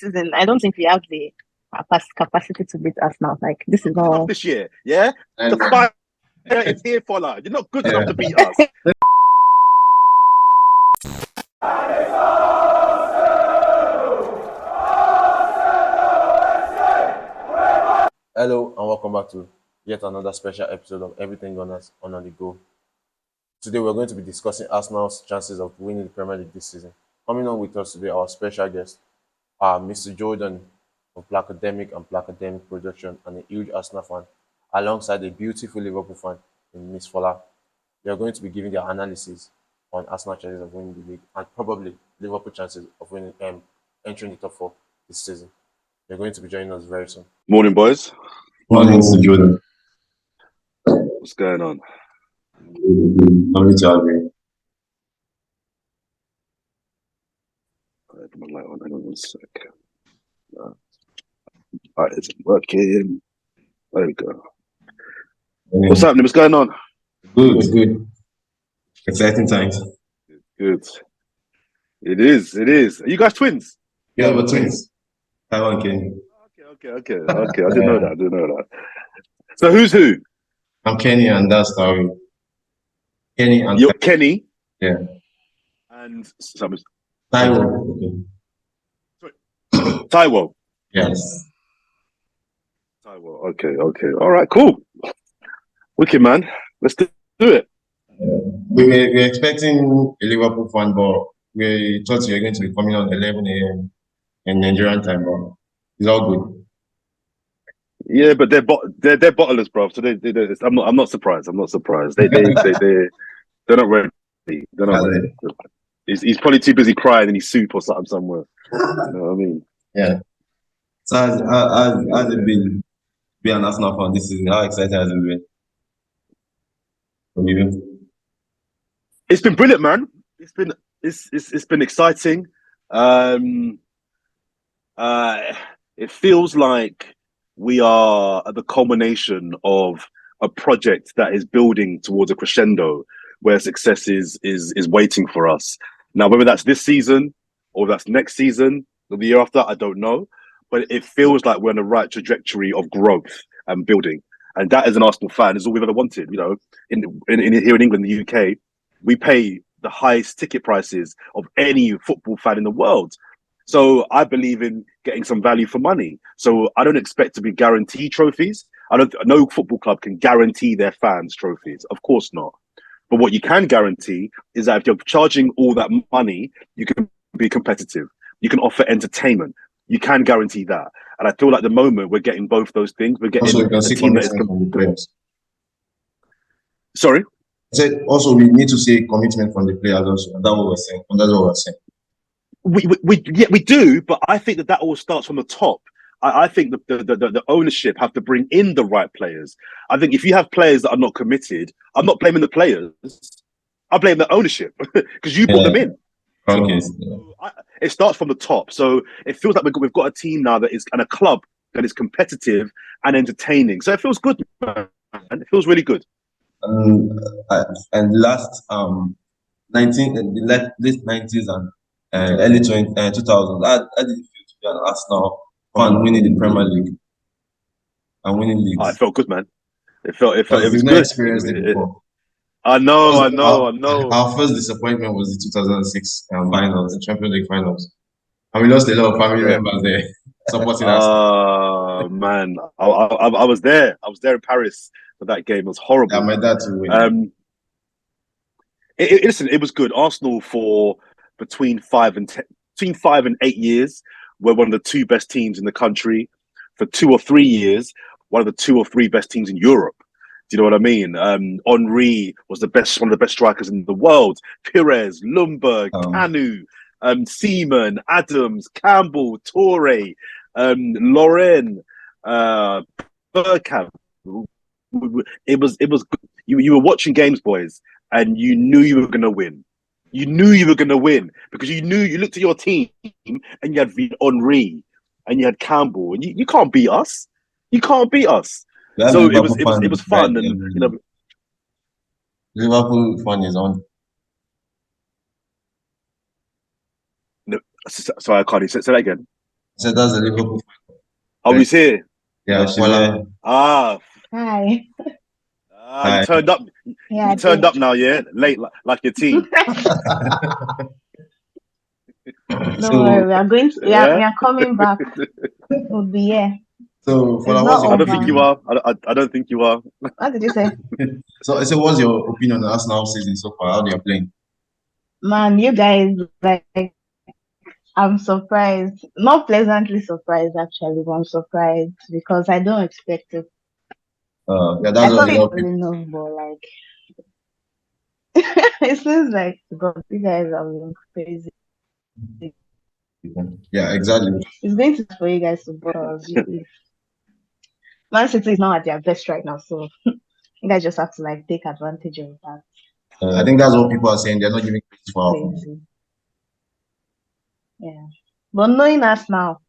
season, I don't think we have the capacity to beat Arsenal. Like, this is Good enough all. this year, yeah? The And fire is here, Fola. You're not good enough to beat us. hello and welcome back to yet another special episode of Everything Gunners on the Go. Today we're going to be discussing Arsenal's chances of winning the Premier League this season. Coming on with us today, our special guest, Mr. Jordan of Blackademic and Blackademic Production, and a huge Arsenal fan, alongside a beautiful Liverpool fan in Miss Fola. They are going to be giving their analysis on Arsenal chances of winning the league and probably Liverpool chances of winning entering the top four this season. They're going to be joining us very soon. Morning, boys. Morning, Mr. Jordan. What's going on? Lovely to have you. I have my light on. Hang on 1 sec. Alright, it's working. There we go. What's happening? What's going on? Good. Exciting times. Good. It is. Are you guys twins? Yeah, we're twins. Taiwo and Kenny. Okay. I didn't know that. So who's who? I'm Kenny and that's Taiwo. Kenny and You're Kenny. Yeah. And Taiwo. Okay. Taiwo. Yes. Taiwo. Okay. All right, cool. Wicked, man. Let's do it. We're expecting a Liverpool fan, but we thought you were going to be coming on 11 a.m. in Nigerian time, but it's all good. Yeah, but they're bottlers, bro. So I'm not surprised. They're not ready. They're not ready. He's probably too busy crying in his soup or something somewhere. You know what I mean? Yeah. So how's it been? Be an Arsenal fan this season. How excited has it been? For you? It's been brilliant, man. It's been exciting. It feels like we are at the culmination of a project that is building towards a crescendo where success is waiting for us. Now, whether that's this season or that's next season or the year after, I don't know. But it feels like we're on the right trajectory of growth and building. And that, as an Arsenal fan, is all we've ever wanted. You know, in here in England, the UK, we pay the highest ticket prices of any football fan in the world. So I believe in getting some value for money. So I don't expect to be guaranteed trophies. No football club can guarantee their fans trophies. Of course not. But what you can guarantee is that if you're charging all that money, you can be competitive. You can offer entertainment. You can guarantee that. And I feel like at the moment we're getting both those things. We're getting Also, we can see a team that is commitment from the players. Sorry? I said also we need to see commitment from the players also. And that's what we're saying. And that's what we're saying. We do, but I think that all starts from the top. I think the ownership have to bring in the right players. I think if you have players that are not committed, I'm not blaming the players. I blame the ownership because you brought them in. Okay. So it starts from the top. So it feels like we've got a team now that is and a club that is competitive and entertaining. So it feels good, man. It feels really good. And last 19 the late 90s and early 2000s, how did it feel to be an Arsenal fan winning the Premier League and winning leagues? It felt good, man. It was We've good. not experienced it before. I know. Our first disappointment was the 2006 finals, the Champions League finals. And we lost a lot of family members there supporting us. Oh, man. I was there. I was there in Paris for that game. It was horrible. Yeah, my dad too win. Listen, it was good. Arsenal for between 5 and 8 years were one of the two best teams in the country. For 2 or 3 years, one of the 2 or 3 best teams in Europe. Do you know what I mean? Henry was one of the best strikers in the world. Pires, Ljungberg, Kanu, Seaman, Adams, Campbell, Torre, Lauren, Bergkamp. It was good. You were watching games, boys, and you knew you were going to win. You knew you were going to win because you looked at your team and you had Henry and you had Campbell, and you can't beat us. You can't beat us. So it was fun, and you know. Liverpool fan is on. No, sorry, I can't. Say that again. So that's the Liverpool. Oh, he's here. Yeah, she's Fola. Ah, Hi. you Hi. turned up. Yeah, You turned up now, yeah? Late, like your team. Don't So, worry, we are going to, Yeah? we are coming back. We'll be here. so It's Fola, not what's I your don't think over. you opinion? are. I don't think you are. What did you say? So, what's your opinion on Arsenal season so far? How they are playing? Man, you guys, like, I'm surprised. Not pleasantly surprised, actually, but I'm surprised because I don't expect it. Yeah, I that's what thought a it lot of was people. enough, but like, it seems like God, you guys are going crazy. Yeah, exactly. It's going to be for you guys to bother. Man City is not at their best right now, so you guys just have to like take advantage of that. I think that's what people are saying. They're not giving credit for our form. Crazy. Yeah. But knowing us now,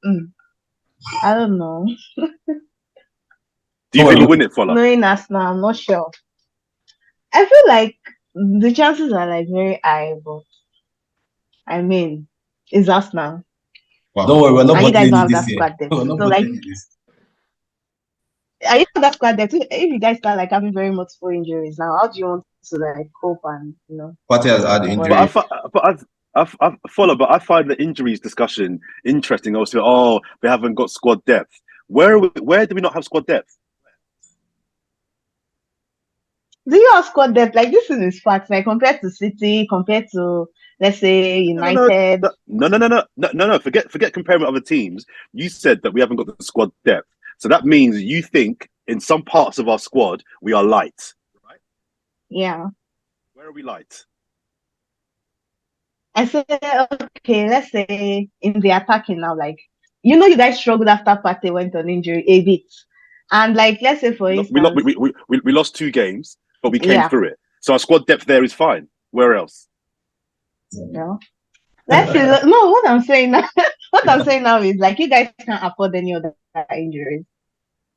I don't know. Do you think we'll win it, Fola? Knowing us now, I'm not sure. I feel like the chances are like very high, but I mean, it's us now. Wow. Don't worry, we're not And you guys bottling don't it have this that year. squad depth. We're not So like, bottling it this. are you have that squad depth? If you guys start like having very multiple injuries now, how do you want to like cope and Partey has had or injury. like I follow, but I find the injuries discussion interesting. Also, they haven't got squad depth. Where do we not have squad depth? do you have squad depth? Like this is facts, like compared to City, compared to let's say United. No. Forget comparing with other teams. You said that we haven't got the squad depth, so that means you think in some parts of our squad we are light, right? Yeah. Where are we light? I said, okay, let's say in the attacking now, like you guys struggled after Partey went on injury a bit. And like let's say for instance, We lost 2 games, but we came yeah, through it. So our squad depth there is fine. Where else? no. Let's say no, what I'm saying now is like you guys can't afford any other injuries.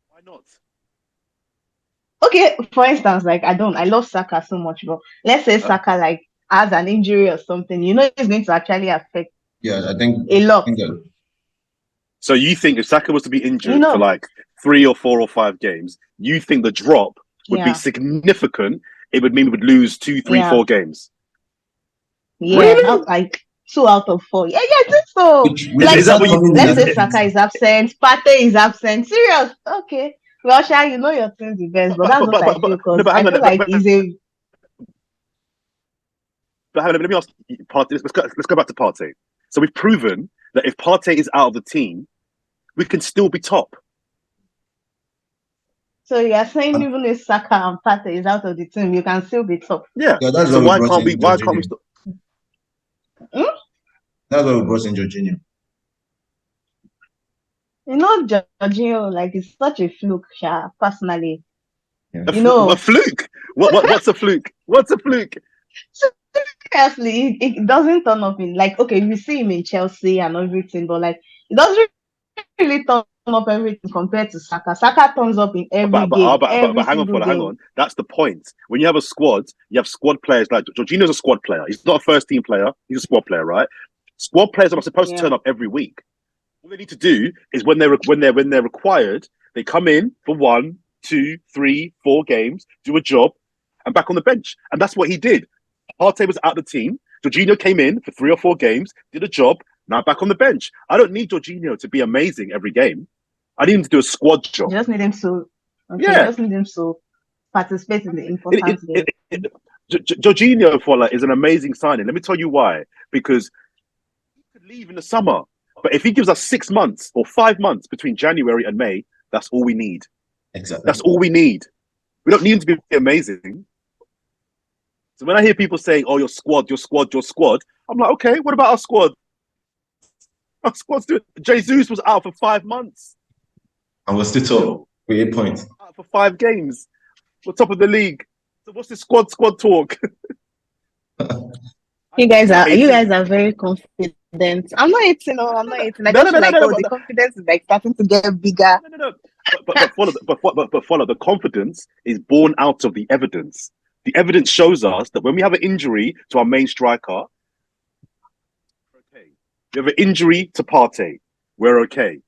Why not? Okay, for instance, like I love Saka so much, but let's say Saka like has an injury or something, it's going to actually affect Yeah, I think a lot. So you think if Saka was to be injured for You like 3 or 4 or 5 games, you think the drop would be Yeah. significant? It would mean we would lose 2, 3, Yeah. 4 games. Yeah, Really? like 2 out of 4. Yeah, I think so. Like, Is that what you? let's say Saka is absent, Partey is absent. Serious? Okay. Well, Sha, you know your team's the best, but that's what I feel because I feel like he's a. But hang on, let me ask you, Partey. Let's go back to Partey. So we've proven that if Partey is out of the team, we can still be top. So you're saying even if Saka and Partey is out of the team, you can still be top. Yeah. that's So why why can't we? Why can't we? That's why we brought in Jorginho. Jorginho, like it's such a fluke, Sha, personally. Yeah. A fluke? What's a fluke? What's a fluke? Seriously, it doesn't turn up in like okay, you see him in Chelsea and everything, but like it doesn't really turn up everything compared to Saka. Saka turns up in every game, every Hang on, single hang game. on. That's the point. When you have a squad, you have squad players like Jorginho's a squad player. He's not a first team player. He's a squad player, right? Squad players are not supposed to turn up every week. All they need to do is when they're required, they come in for 1, 2, 3, 4 games, do a job, and back on the bench. And that's what he did. Partey was out of the team. Jorginho came in for 3 or 4 games, did a job, now back on the bench. I don't need Jorginho to be amazing every game. I need him to do a squad job. You just need him to, Yeah. just need him to participate in the important games. Jorginho Fola is an amazing signing. Let me tell you why. Because he could leave in the summer, but if he gives us 6 months or 5 months between January and May, that's all we need. Exactly. That's all we need. We don't need him to be amazing. So when I hear people saying, "Oh, your squad," I'm like, okay, what about our squad? Our squad's doing. Jesus was out for 5 months. And we're still top with 8 points. Out for 5 games. We're top of the league. So what's this squad talk? You guys are very confident. I'm not hating. I just feel like the confidence is like starting to get bigger. No. But follow the confidence is born out of the evidence. The evidence shows us that when we have an injury to our main striker, okay, we have an injury to Partey, we're okay.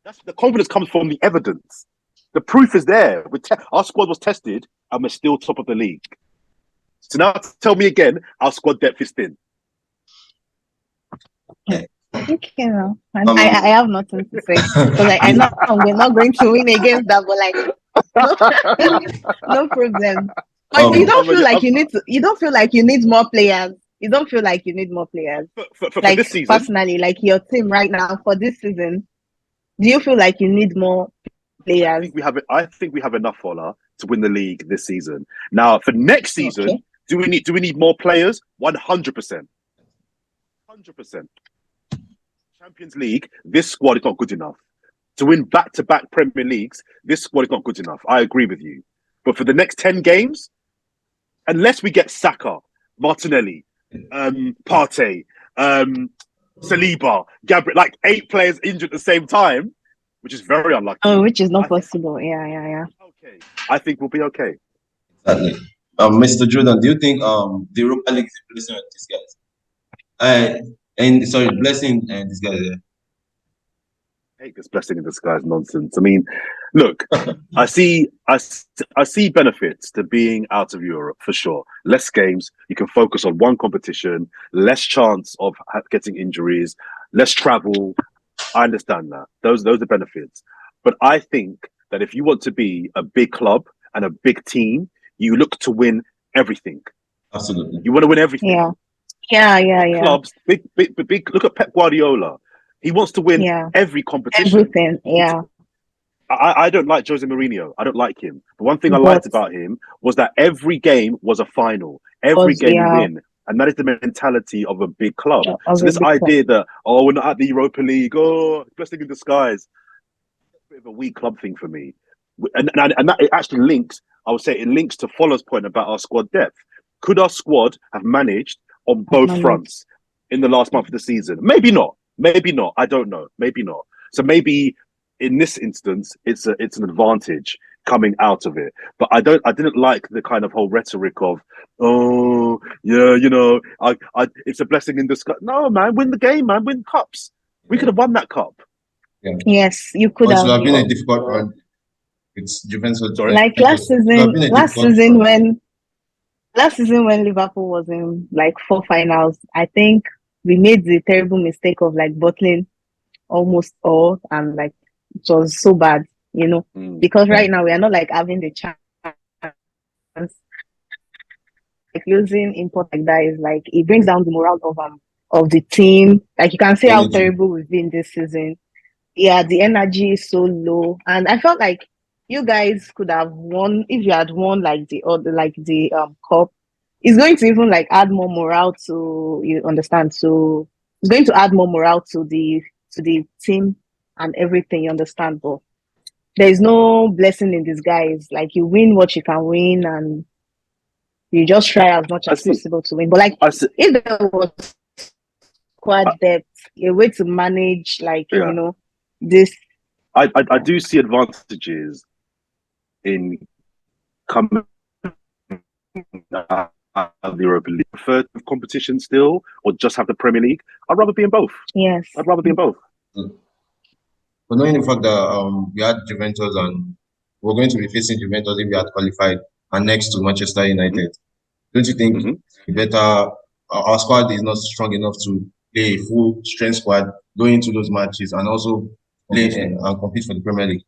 That's the confidence comes from the evidence. The proof is there. Our squad was tested, and we're still top of the league. So now tell me again, our squad depth is thin. Okay, no. I have nothing to say because I know we're not going to win against that, but no problem. But you don't feel like you need to. You don't feel like you need more players. You don't feel like you need more players. For like this season, personally, like your team right now for this season, do you feel like you need more players? I think we have enough, Fola, to win the league this season. Now, for next season, Okay. do we need more players? 100%. 100%. Champions League, this squad is not good enough. To win back-to-back Premier Leagues, this squad is not good enough. I agree with you. But for the next 10 games, unless we get Saka, Martinelli, Partey, Saliba, Gabriel, like 8 players injured at the same time, which is very unlucky. Oh, which is not possible. Yeah. Okay. I think we'll be okay. Exactly. Mr. Jordan, do you think the Europa League is a blessing on these guys? Blessing and these guys. I hate this blessing in disguise nonsense. I mean, look, I see benefits to being out of Europe for sure. Less games, you can focus on one competition, less chance of getting injuries, less travel. I understand that. Those are benefits. But I think that if you want to be a big club and a big team, you look to win everything. Absolutely. You want to win everything. Yeah. Clubs, big. Look at Pep Guardiola. He wants to win every competition. Everything, yeah. I don't like Jose Mourinho. I don't like him. But one thing I liked about him was that every game was a final. Every game you win. And that is the mentality of a big club. So this idea that, we're not at the Europa League, blessing in disguise. It's a bit of a weak club thing for me. And that it actually links, I would say it links to Fola's point about our squad depth. Could our squad have managed on both fronts in the last month of the season? Maybe not. I don't know. Maybe not. So maybe in this instance, it's an advantage coming out of it. But I didn't like the kind of whole rhetoric of, it's a blessing in disguise. No, man, win the game, man, win cups. We could have won that cup. Yeah. Yes, you could have. It would have been a difficult run. It's Juventus. Like last season when Liverpool was in like 4 finals, I think we made the terrible mistake of like bottling almost all, and like it was so bad, because right now we are not like having the chance. Like losing import like that is like it brings down the morale of the team. Like you can see how terrible we've been this season. Yeah, the energy is so low, and I felt like you guys could have won if you had won like the cup. It's going to even like add more morale to, you understand. So it's going to add more morale to the team and everything, you understand. But there is no blessing in disguise. Like you win what you can win, and you just try as much as possible to win. But like if there was squad depth, a way to manage this. I do see advantages in coming out of the Europa League. Prefer competition still, or just have the Premier League? I'd rather be in both. Yes, I'd rather be in both. But knowing the fact that we had Juventus and we're going to be facing Juventus if we had qualified and next to Manchester United, don't you think better? Our squad is not strong enough to play a full strength squad going into those matches and also play and compete for the Premier League.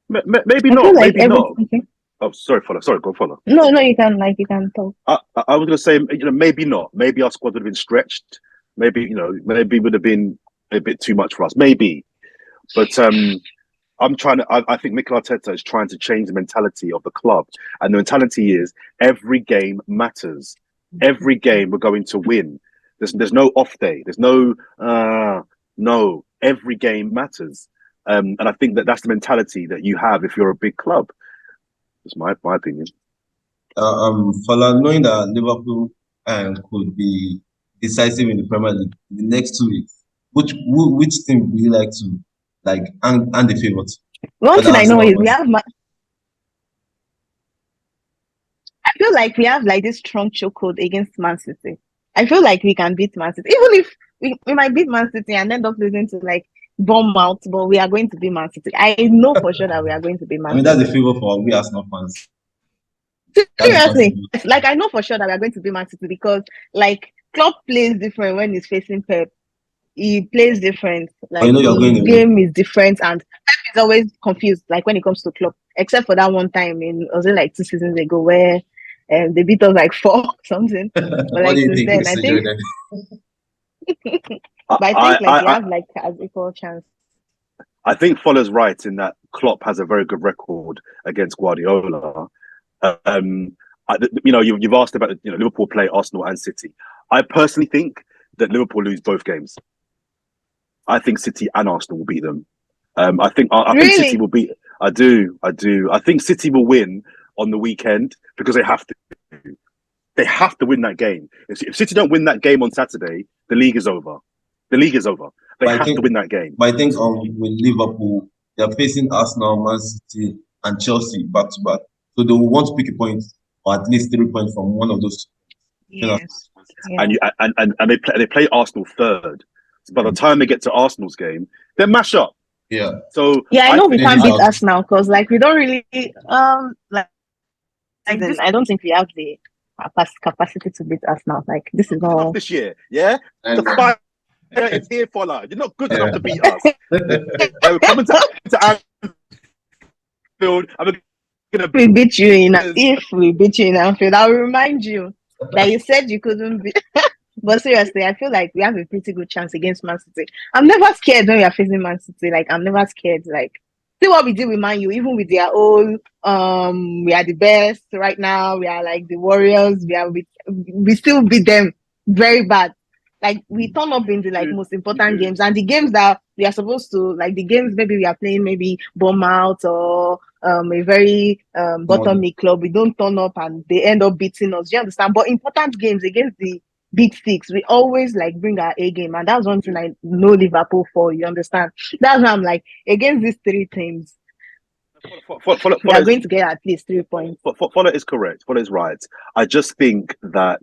Maybe not. Maybe not. Oh, sorry, Fola. Sorry, go Fola. No, you can talk. I was going to say, maybe not. Maybe our squad would have been stretched. Maybe would have been a bit too much for us. Maybe, but I think Mikel Arteta is trying to change the mentality of the club, and the mentality is every game matters. Every game we're going to win. There's no off day. There's no. Every game matters. And I think that's the mentality that you have if you're a big club. That's my opinion. Fola, knowing that Liverpool could be decisive in the Premier League in the next 2 weeks, which team would you like to and the favourite? One thing I know is we have. I feel like we have like this strong chokehold against Man City. I feel like we can beat Man City, even if we might beat Man City and end up losing to like Bournemouth, but we are going to be Man City. I know for sure that we are going to be I Man mean, City. that's a favor for we Arsenal fans. That's the Seriously, possibility. like I know for sure that we are going to be Man City because like Klopp plays different when he's facing Pep. He plays different. But you Like know you're going his away. game is different, and Pep is always confused. Like when it comes to Klopp, except for that one time in was it like 2 seasons ago where they beat us like 4 something. But What like do you since think, then, I Mr. think, Jordan? but I I, think like I, we I, have like as equal chance. I think Fola's right in that Klopp has a very good record against Guardiola. You've asked about Liverpool play Arsenal and City. I personally think that Liverpool lose both games. I think City and Arsenal will beat them. I think City Really? will beat. I do. I think City will win on the weekend because they have to. They have to win that game. If City don't win that game on Saturday, the league is over. The league is over. They But I have to think, win that game. but I think with Liverpool, they're facing Arsenal, Man City, and Chelsea back to back. So they will want to pick a point or at least 3 points from one of those. Yes. And Yeah. you and they play Arsenal third. So by the time they get to Arsenal's game, they mash up. Yeah. So Yeah, I I know we think can't beat us now because like we don't really like this I don't think we have the capacity to beat us now. Like this is good enough all. this year. Yeah, the And fire is here, Fola. You're not good yeah. enough to beat us. We're coming to Anfield. I'm gonna We beat you in if we beat you in Anfield, I'll remind you that you said you couldn't beat. But seriously, I feel like we have a pretty good chance against Man City. I'm never scared when we are facing Man City. Like I'm never scared. Like see what we did with Man U, even with their own we are the best right now. We are like the Warriors. We still beat them very bad. Like we turn up in the like most important games and the games that we are supposed to like the games maybe we are playing maybe Bournemouth or a very bottom league club. We don't turn up and they end up beating us. Do you understand? But important games against the big six, we always like bring our A game, and that's one thing I know Liverpool for. You understand? That's why I'm like against these 3 teams, we are going to get at least 3 points. Fola is correct. Fola is right. I just think that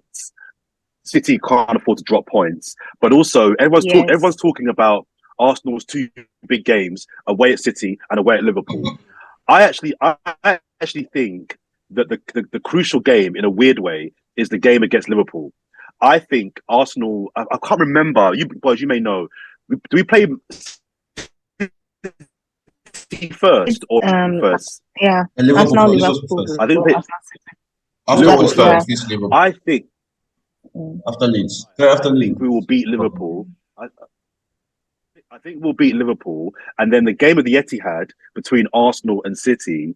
City can't afford to drop points, but also everyone's talking about Arsenal's 2 big games away at City and away at Liverpool. I actually think that the crucial game in a weird way is the game against Liverpool. I think Arsenal. I can't remember. You boys, you may know. Do we play first or first? Yeah, And Liverpool Arsenal, first. Liverpool. I think Liverpool first. first. Against Liverpool. I think after Leeds. After I Leeds. think we will beat Liverpool. I think we'll beat Liverpool, and then the game of the Etihad between Arsenal and City,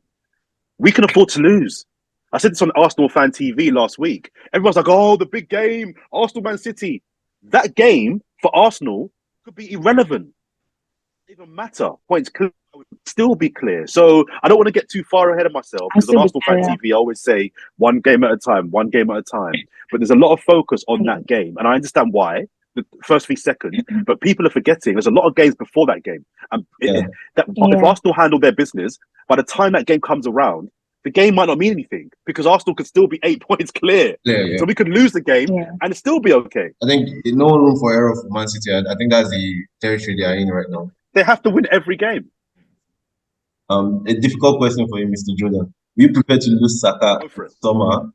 we can afford to lose. I said this on Arsenal Fan TV last week. Everyone's like, "Oh, the big game, Arsenal Man City." That game for Arsenal could be irrelevant. It doesn't even matter. Points could still be clear. So I don't want to get too far ahead of myself because on Arsenal Fan TV, I always say one game at a time, one game at a time. But there's a lot of focus on that game, and I understand why. The first 3 seconds, but people are forgetting there's a lot of games before that game. And if Arsenal handle their business, by the time that game comes around, the game might not mean anything because Arsenal could still be 8 points clear. So we could lose the game and still be okay. I think no room for error for Man City. I think that's the territory they are in right now. They have to win every game. A difficult question for you, Mr. Jordan. Are you prepared to lose Saka summer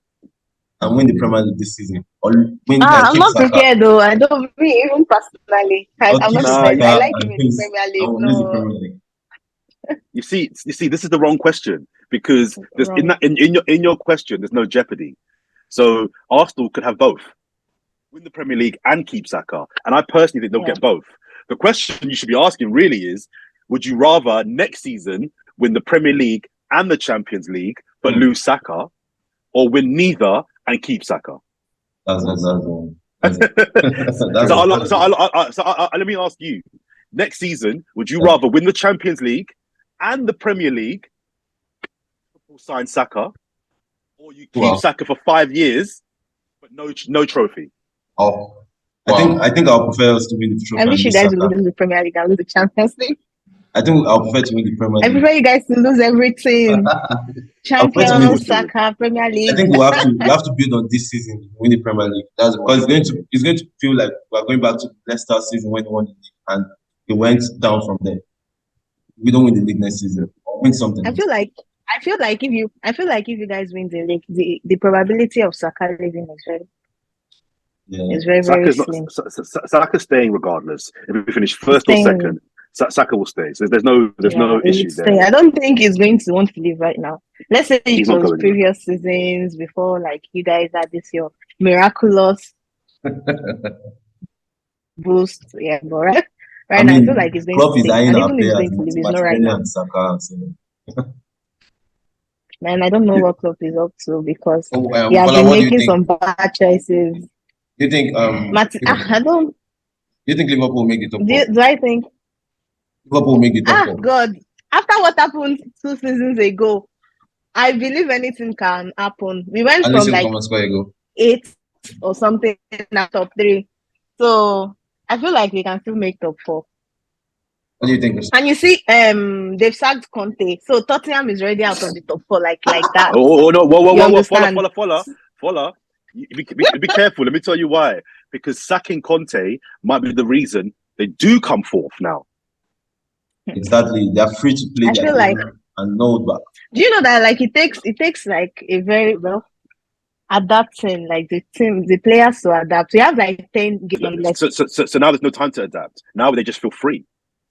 and win the Premier League this season? Or win I'm not prepared though. I don't even personally. I'm not prepared. I like him in the Premier League. No. You see, this is the wrong question because there's in your question, there's no jeopardy. So Arsenal could have both, win the Premier League and keep Saka, and I personally think they'll get both. The question you should be asking really is: would you rather next season win the Premier League and the Champions League but lose Saka, or win neither and keep Saka? Let me ask you: next season, would you rather win the Champions League and the Premier League, sign Saka, or you keep Saka for 5 years but no trophy? I think I'll prefer us to win the trophy. I wish you guys would win the Premier League and lose the Champions League. I think I'll prefer to win the Premier League. I prefer you guys to lose everything. Champions, Saka, Premier League. I think we have to build on this season to win the Premier League. That's because it's going to feel like we're going back to Leicester season when we won the league, and it went down from there. We don't win the league next season. Or win something. I feel like if you guys win the league, the probability of Saka leaving is very, very Saka's not. slim. Saka's staying regardless. If we finish first or Staying. second, Saka will stay. So there's no issue there. I don't think he's going to want to leave right now. Let's say He's it not was going previous seasons before, like you guys had this year miraculous boost. Yeah, but right now I feel like he's going Klopp to is stay. eyeing And our even if he's players, going to leave, he's not right now. and Saka. So. Man, I don't know what Klopp is up to because So, he has Fola, been what do you making think? some bad choices. You think I don't. you think Liverpool will make the top four? Do I think? Liverpool will make the top four. God! After what happened 2 seasons ago, I believe anything can happen. We went And from listen, like come on, square you go. 8 or something now top 3. So I feel like we can still make top 4. What do you think, Chris? And you see, they've sacked Kante, so Tottenham is already out of the top 4, like that. Oh no! Whoa! You understand? Fola. Be careful. Let me tell you why. Because sacking Conte might be the reason they do come fourth now. Exactly. They are free to play I their feel like. game and no back. Do you know that like it takes like a very adapting, like the players to adapt. We have like 10 games. So now there's no time to adapt. Now they just feel free.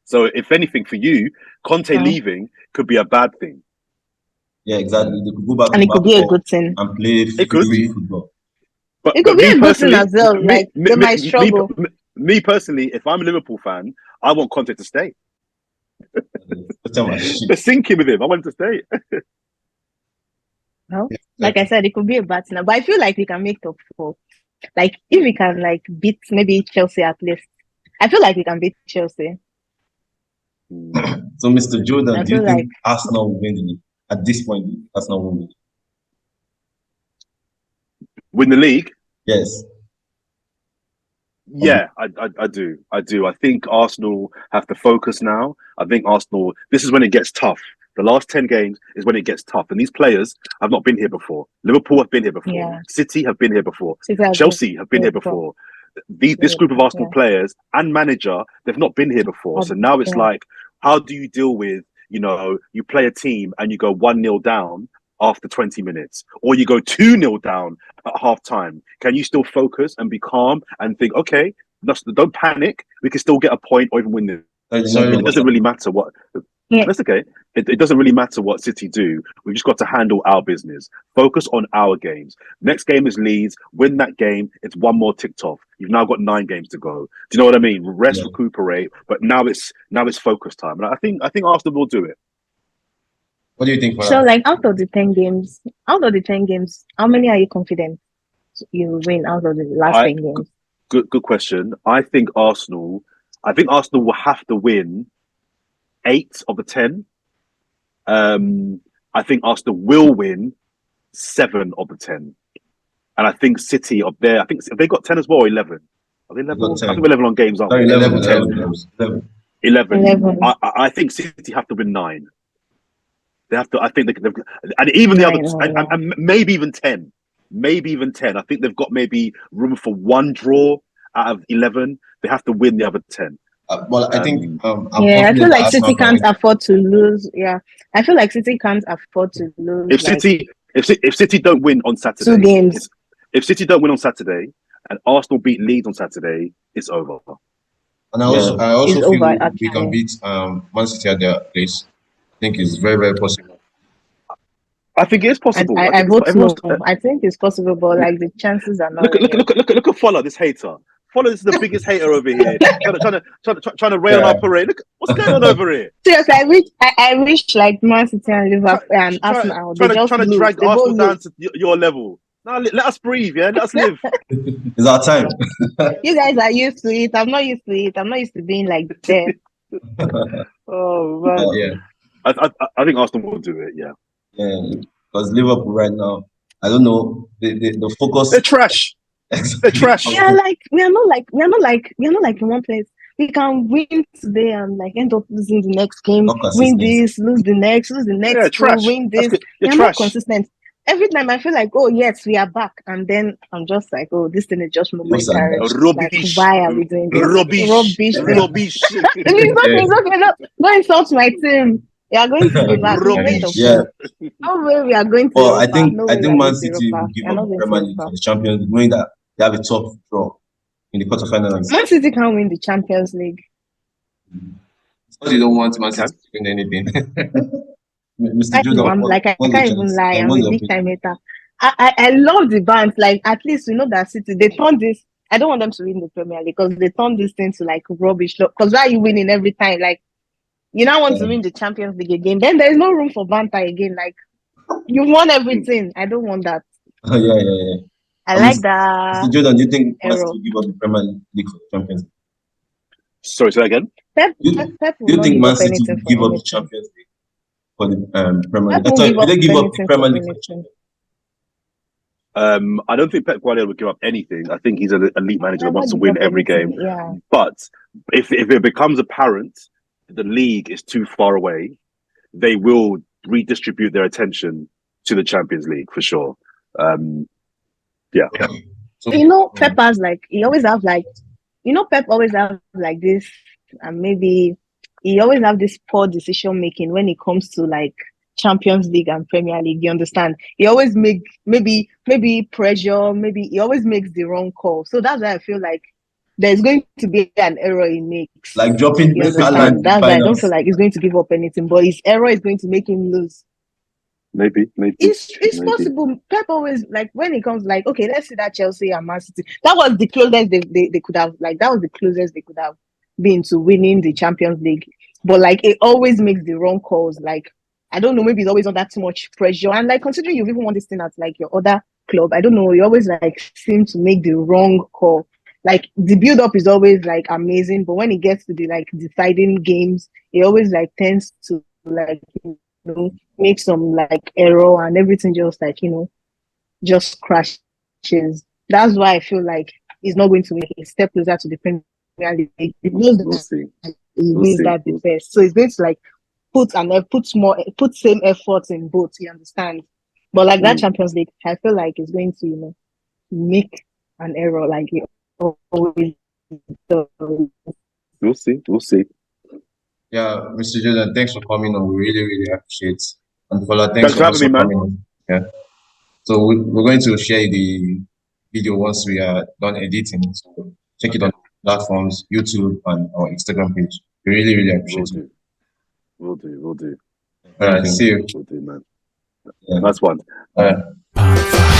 So if anything for you, Conte leaving could be a bad thing. Yeah, exactly. They could go back and it could be a good thing and play free football. But it could be a good thing as well. They might struggle. Me personally, if I'm a Liverpool fan, I want Conte to stay. They're sinking with him. I want him to stay. Well, like I said, it could be a bad thing, but I feel like we can make top 4. Like if we can like beat maybe Chelsea at least, I feel like we can beat Chelsea. So, Mr. Jordan, do you think Arsenal will win the league at this point? Arsenal will win the league. Yes. Yeah, I do. I think Arsenal have to focus now. I think Arsenal, this is when it gets tough. The last 10 games is when it gets tough. And these players have not been here before. Liverpool have been here before. Yeah. City have been here before. Chelsea have been here before. This group of Arsenal players and manager, they've not been here before. So now it's like, how do you deal with, you play a team and you go 1-0 down after 20 minutes, or you go 2-0 down at half time? Can you still focus and be calm and think, okay, don't panic, we can still get a point or even win this? It doesn't really matter what. Yeah. That's okay. It doesn't really matter what City do. We've just got to handle our business. Focus on our games. Next game is Leeds. Win that game. It's one more ticked off. You've now got 9 games to go. Do you know what I mean? Rest, recuperate. But now it's focus time. And I think Arsenal will do it. What do you think? So, like out of the 10 games, how many are you confident you will win out of the last 10 games? Good question. I think Arsenal will have to win 8 of the 10. I think Arsenal will win 7 of the 10. And I think City up there, I think they got 10 as well, or 11. Are they 11? I think we're 11 on games, aren't we? 11. I think City have to win 9. They have to. I think they've, and even the others, and maybe even 10. Maybe even 10. I think they've got maybe room for 1 draw out of 11. They have to win the other 10. Well, I think. I feel like City can't afford to lose. Yeah, I feel like City can't afford to lose. If City don't win on Saturday, 2 games. If City don't win on Saturday, and Arsenal beat Leeds on Saturday, it's over. And I also feel we can beat Man City at their place. I think it's very, very possible. I think it is possible. I vote no. I think it's possible, but like the chances are not. Look at Fola, this hater. Fola is the biggest hater over here, trying to rail on our parade. Look, what's going on over here? Seriously, I wish like Man City and Liverpool and Arsenal. Trying to drag Arsenal down to your level. Now let us breathe, yeah. Let us live. It's our time. You guys are used to it. I'm not used to it. I'm not used to being like there. Oh man. Yeah. I think Arsenal will do it. Yeah. Yeah, because Liverpool right now, I don't know. The focus. They're trash. They're trash. Yeah, like we are not like in one place. We can win today and like end up losing the next game. Win this, lose the next. Yeah, trash. Win this. You're trash. Not consistent. every time I feel like, oh yes, we are back, and then I'm just like, oh, this thing is just Looks like momentary. Like, Rubbish, why are we doing this rubbish, rubbish thing? rubbish, And it's okay. No, don't insult my team. We are going to be back. Moment of rubbish. yeah. God. No way we are going to Well, I Europa. think No I way we think are Man going to City will Europa. give We are up not the going to Premier League Europa. for the Champions League, knowing that they have a tough draw in the quarterfinals. Man City can't win the Champions League. Because you don't want Man City Okay. to win anything. Mr. I know, Jordan, I'm like, I what's can't your even chance? lie. And I'm what's a your big time opinion? hater. I love the bands. Like, at least you know that City, they turned this. I don't want them to win the Premier League because they turned this thing to like rubbish. Because why are you winning every time? Like, you now want to win the Champions League again. Then there's no room for banter again. Like, you won everything. I don't want that. Yeah. I And like Mr. that Jordan, do you think Man City error. will give up the Premier League for the Champions League? Sorry, say that again. Pep, Do Pep will you not think give Man up City will anything for give up the anything. Champions League for the Premier Pep League? won't Sorry, give will up they give up the anything Premier for League for the anything. Champions I don't think Pep Guardiola would give up anything. I think he's an elite manager that Never wants to give win up every game. anything. Yeah. But if it becomes apparent that the league is too far away, they will redistribute their attention to the Champions League for sure. Yeah. League? So, You know, Pep has like, he always have like, you know, Pep always have like this, and maybe he always have this poor decision making when it comes to like Champions League and Premier League. You understand? He always make maybe pressure, maybe he always makes the wrong call. So that's why I feel like there's going to be an error he makes. like dropping You Haaland understand? in the That's why I don't feel finals. like he's going to give up anything, but his error is going to make him lose. Maybe. It's possible. Pep always like when it comes like, okay, let's see that Chelsea and Man City. That was the closest they could have like that was the closest they could have been to winning the Champions League. But like it always makes the wrong calls. Like I don't know, maybe it's always under too much pressure. And like considering you've even won this thing at like your other club, I don't know, you always like seem to make the wrong call. Like the build up is always like amazing, but when it gets to the like deciding games, it always like tends to like make some like error and everything just like just crashes. That's why I feel like he's not going to make a step closer to the Premier League. He knows We'll that see. he We'll wins see. that the best, so he's going to like put same effort in both. You understand? But like that Champions League, I feel like it's going to make an error like he always does. We'll see. Yeah, Mr. Jordan, thanks for coming on. We really appreciate it. And Fola, thanks Thanks for for having also me, man. coming on. Yeah. So we're going to share the video once we are done editing. So check it on platforms, YouTube, and our Instagram page. We really We'll appreciate it. do. We'll do. All right, see you. We'll do, man. Yeah. Nice one. All right.